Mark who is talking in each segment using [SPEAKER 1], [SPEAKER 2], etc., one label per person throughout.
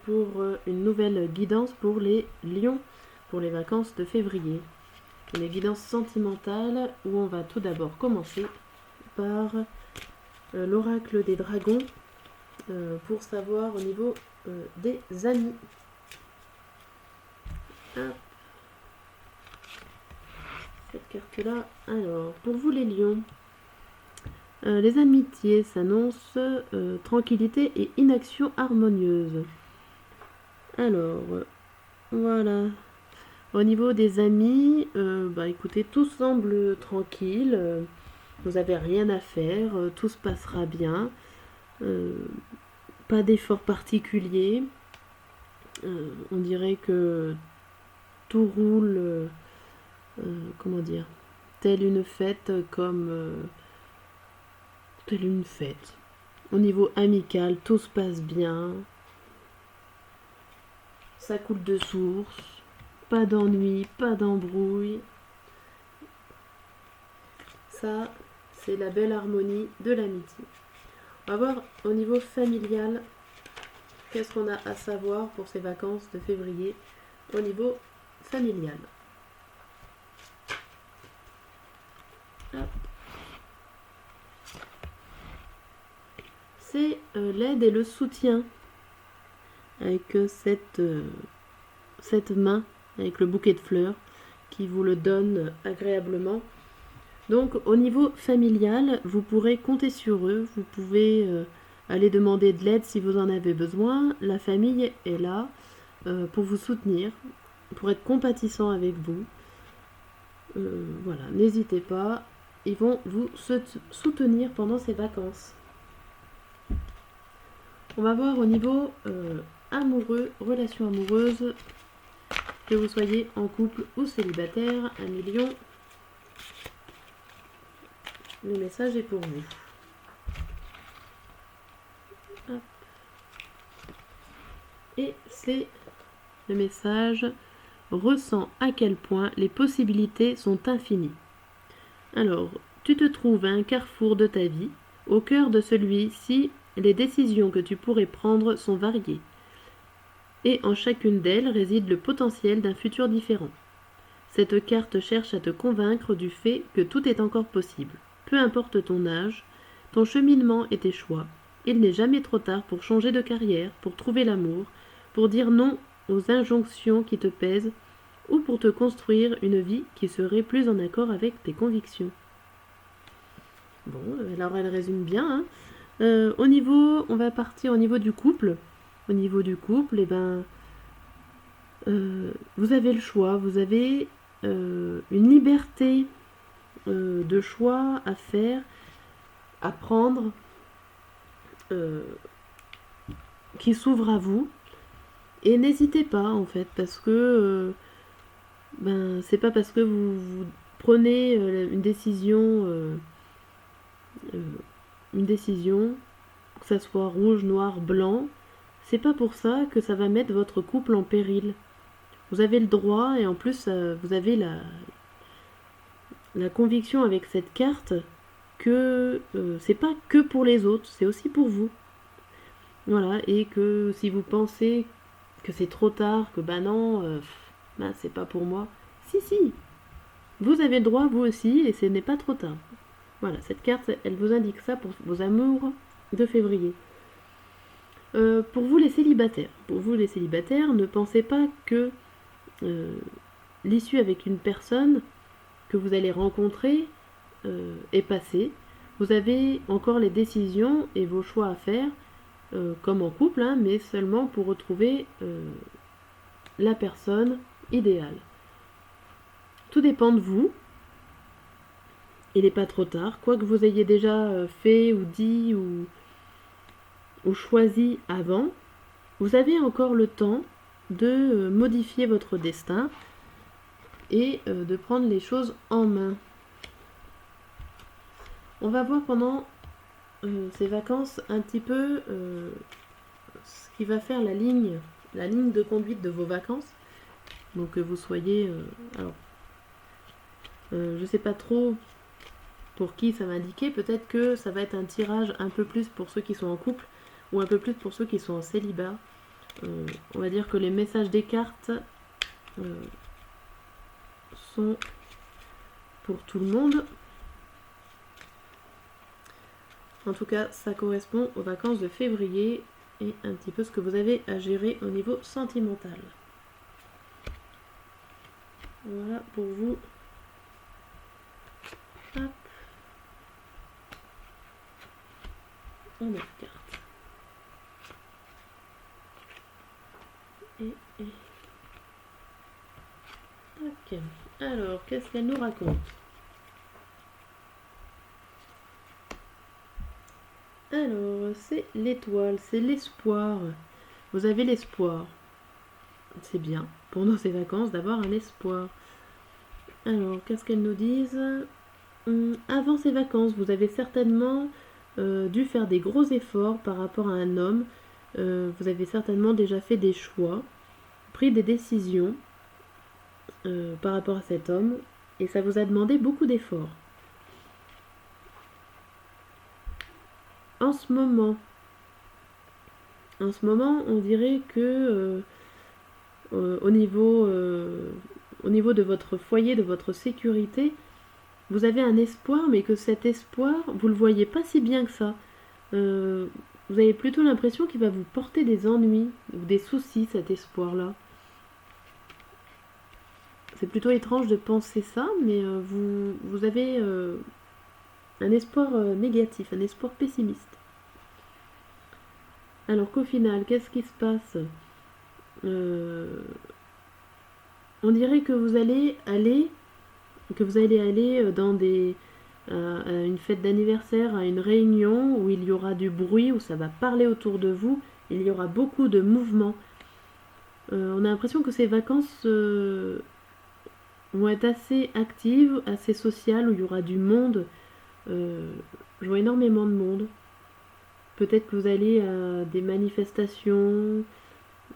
[SPEAKER 1] Pour une nouvelle guidance pour les lions pour les vacances de février. Une guidance sentimentale où on va tout d'abord commencer par l'oracle des dragons pour savoir au niveau des amis. Hop. Cette carte là. Alors, pour vous les lions, les amitiés s'annoncent tranquillité et inaction harmonieuse. Alors, voilà. Au niveau des amis, écoutez, tout semble tranquille. Vous n'avez rien à faire. Tout se passera bien. Pas d'effort particulier. On dirait que tout roule, comment dire, telle une fête, telle une fête. Au niveau amical, tout se passe bien. Ça coule de source. Pas d'ennui, pas d'embrouille. Ça, c'est la belle harmonie de l'amitié. On va voir au niveau familial, qu'est-ce qu'on a à savoir pour ces vacances de février au niveau familial. Hop. C'est l'aide et le soutien avec cette main, avec le bouquet de fleurs qui vous le donne agréablement. Donc au niveau familial, vous pourrez compter sur eux, vous pouvez aller demander de l'aide si vous en avez besoin. La famille est là pour vous soutenir, pour être compatissant avec vous. Voilà, n'hésitez pas, ils vont vous soutenir pendant ces vacances. On va voir au niveau amoureux, relation amoureuse, que vous soyez en couple ou célibataire, un million. Le message est pour vous. Hop. Et c'est le message: ressens à quel point les possibilités sont infinies. Alors, tu te trouves à un carrefour de ta vie. Au cœur de celui-ci, les décisions que tu pourrais prendre sont variées. Et en chacune d'elles réside le potentiel d'un futur différent. Cette carte cherche à te convaincre du fait que tout est encore possible. Peu importe ton âge, ton cheminement et tes choix, il n'est jamais trop tard pour changer de carrière, pour trouver l'amour, pour dire non aux injonctions qui te pèsent, ou pour te construire une vie qui serait plus en accord avec tes convictions. Bon, alors elle résume bien. On va partir au niveau du couple. Au niveau du couple, vous avez le choix, vous avez une liberté de choix à faire, à prendre, qui s'ouvre à vous. Et n'hésitez pas en fait, parce que c'est pas parce que vous prenez une décision, que ça soit rouge, noir, blanc, c'est pas pour ça que ça va mettre votre couple en péril. Vous avez le droit, et en plus vous avez la conviction avec cette carte que c'est pas que pour les autres, c'est aussi pour vous. Voilà, et que si vous pensez que c'est trop tard, que c'est pas pour moi. Si, vous avez le droit vous aussi, et ce n'est pas trop tard. Voilà, cette carte, elle vous indique ça pour vos amours de février. Pour vous les célibataires, ne pensez pas que l'issue avec une personne que vous allez rencontrer est passée. Vous avez encore les décisions et vos choix à faire, comme en couple, mais seulement pour retrouver la personne idéale. Tout dépend de vous. Il n'est pas trop tard, quoi que vous ayez déjà fait ou dit ou choisi avant, vous avez encore le temps de modifier votre destin et de prendre les choses en main. On va voir pendant ces vacances un petit peu ce qui va faire la ligne de conduite de vos vacances. Donc que vous soyez... je sais pas trop pour qui ça va indiquer. Peut-être que ça va être un tirage un peu plus pour ceux qui sont en couple ou un peu plus pour ceux qui sont en célibat. On va dire que les messages des cartes sont pour tout le monde. En tout cas, ça correspond aux vacances de février et un petit peu ce que vous avez à gérer au niveau sentimental. Voilà pour vous. Hop. On met carte. Et... Ok. Alors, qu'est-ce qu'elle nous raconte? Alors, c'est l'étoile, c'est l'espoir. Vous avez l'espoir. C'est bien, pendant ces vacances, d'avoir un espoir. Alors, qu'est-ce qu'elles nous disent? Avant ces vacances, vous avez certainement dû faire des gros efforts par rapport à un homme. Vous avez certainement déjà fait des choix, pris des décisions par rapport à cet homme, et ça vous a demandé beaucoup d'efforts. En ce moment, on dirait que au niveau de votre foyer, de votre sécurité, vous avez un espoir, mais que cet espoir, vous le voyez pas si bien que ça. Vous avez plutôt l'impression qu'il va vous porter des ennuis ou des soucis, cet espoir-là. C'est plutôt étrange de penser ça, mais vous avez un espoir négatif, un espoir pessimiste. Alors qu'au final, qu'est-ce qui se passe? On dirait que vous allez aller dans à une fête d'anniversaire, à une réunion où il y aura du bruit, où ça va parler autour de vous, il y aura beaucoup de mouvements. On a l'impression que ces vacances vont être assez actives, assez sociales, où il y aura du monde. Je vois énormément de monde. Peut-être que vous allez à des manifestations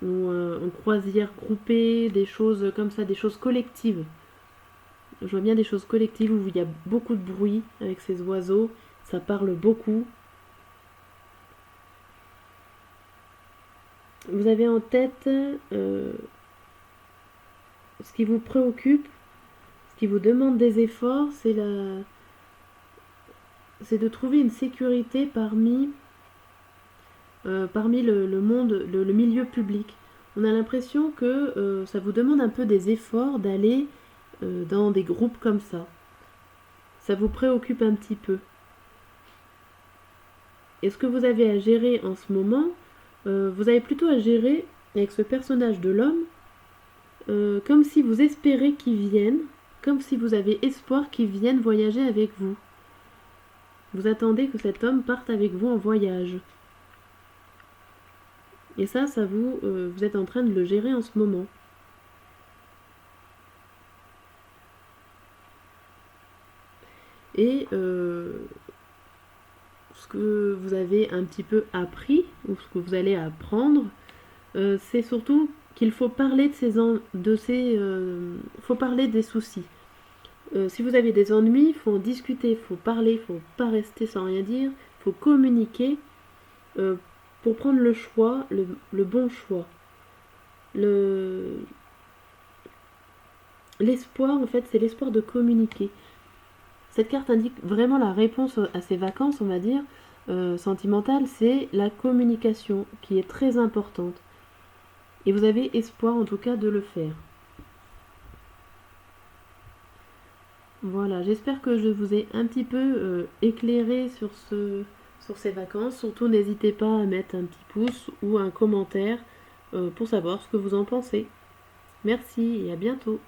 [SPEAKER 1] ou en croisière groupée, des choses comme ça, des choses collectives. Je vois bien des choses collectives où il y a beaucoup de bruit avec ces oiseaux, ça parle beaucoup. Vous avez en tête ce qui vous préoccupe, ce qui vous demande des efforts, c'est de trouver une sécurité parmi le monde, le milieu public. On a l'impression que ça vous demande un peu des efforts d'aller dans des groupes comme ça. Ça vous préoccupe un petit peu. Et ce que vous avez à gérer en ce moment, vous avez plutôt à gérer avec ce personnage de l'homme comme si vous espérez qu'il vienne, comme si vous avez espoir qu'il vienne voyager avec vous. Vous attendez que cet homme parte avec vous en voyage. Et ça vous êtes en train de le gérer en ce moment. Et ce que vous avez un petit peu appris, ou ce que vous allez apprendre, c'est surtout qu'il faut parler faut parler des soucis. Si vous avez des ennuis, il faut en discuter, il faut parler, il ne faut pas rester sans rien dire, il faut communiquer pour prendre le choix, le bon choix. L'espoir, en fait, c'est l'espoir de communiquer. Cette carte indique vraiment la réponse à ces vacances, on va dire, sentimentales, c'est la communication qui est très importante. Et vous avez espoir en tout cas de le faire. Voilà, j'espère que je vous ai un petit peu éclairé sur ces vacances. Surtout, n'hésitez pas à mettre un petit pouce ou un commentaire pour savoir ce que vous en pensez. Merci et à bientôt.